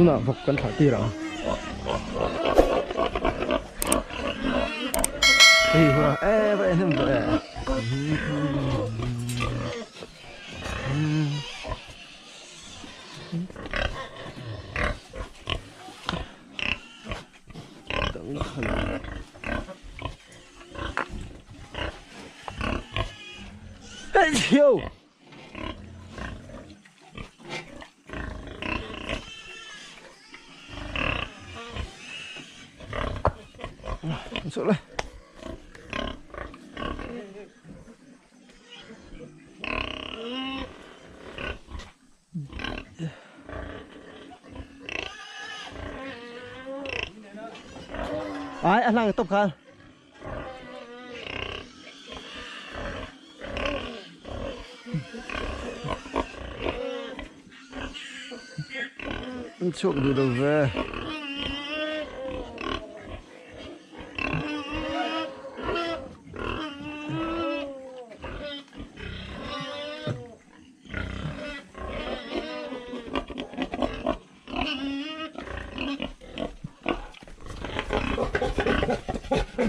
tuna vok kan thả ti ra thì hoa vậy nên vậy cẩn thận cái chiều sợ lên ai ăn lang tóc khăn chuột đi đâu về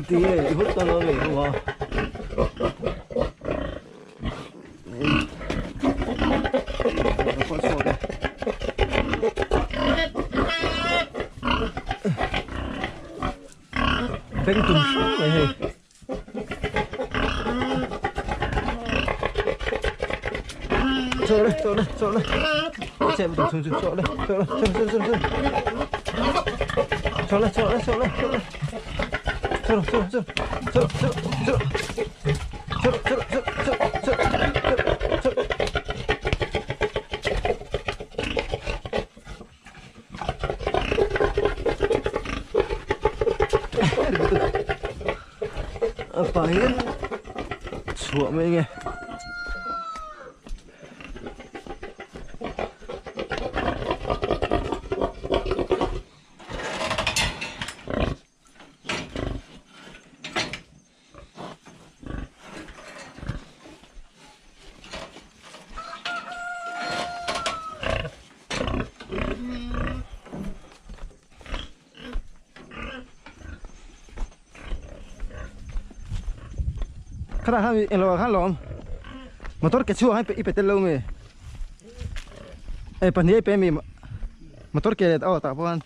tí này hút cho nó về không hả? Nó có sổ đây. Đánh tung xuống này hề. Chỗ đây, chỗ đây, chỗ đây. Xem tung xuống chỗ đây, chỗ đây, chỗ đây. Chỗ đây, chỗ đây, chỗ đây, chỗ đây. Apain chhuak mấy nghe khá là hay lo khá lắm mà tốt cái chua hay bị bể lâu mày phần này bể mày mà tốt cái tao tạo phong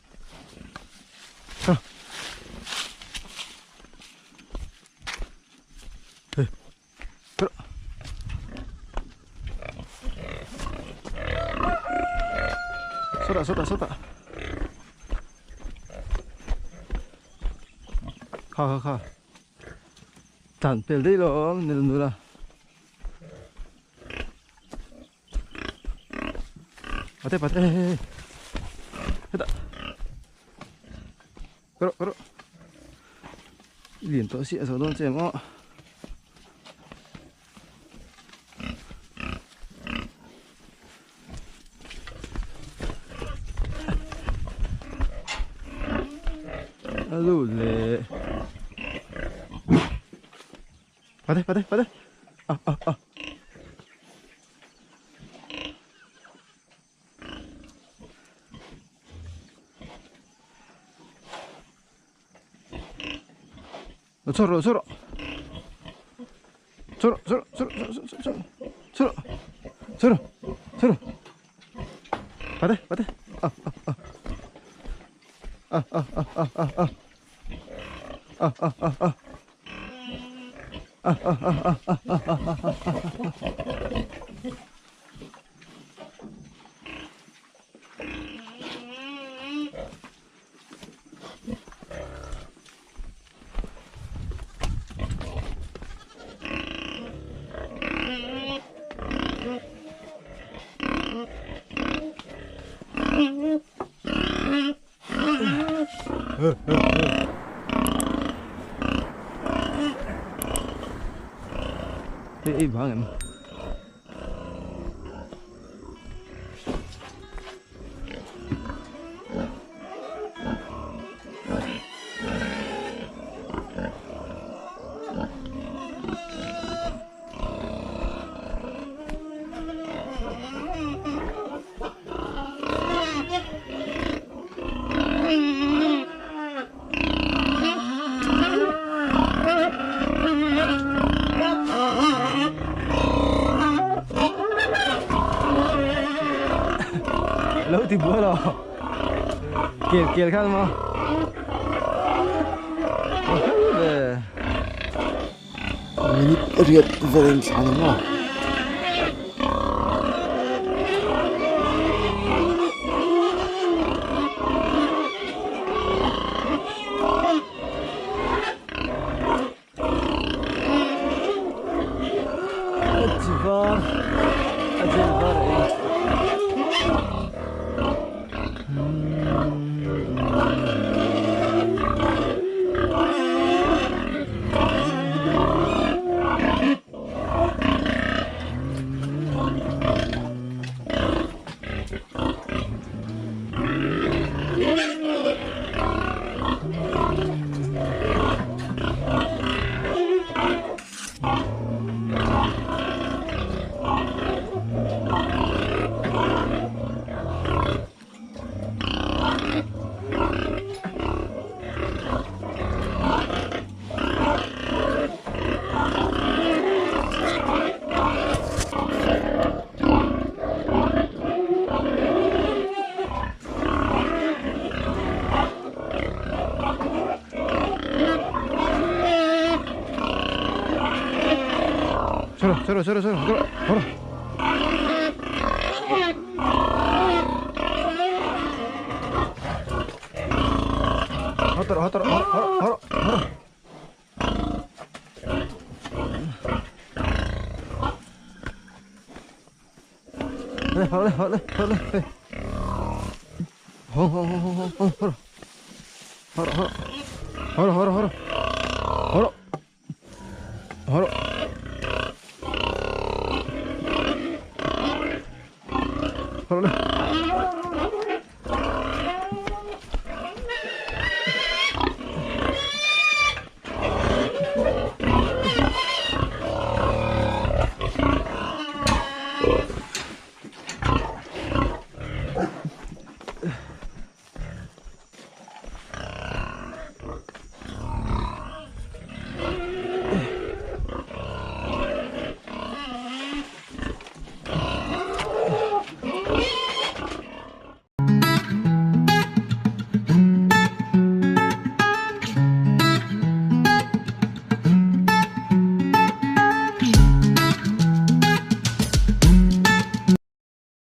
쏟아 가 단 뺄대로 누라 받아 했다 걸어 liền tổ sĩ số đôn xem ó lule 받아 서로 받아 Im hang em. Lẩu thì bữa rồi. Kiệt khăn mà. Minit riat vering sana mo. الجبار 저러 걸어 하더라 바로 바로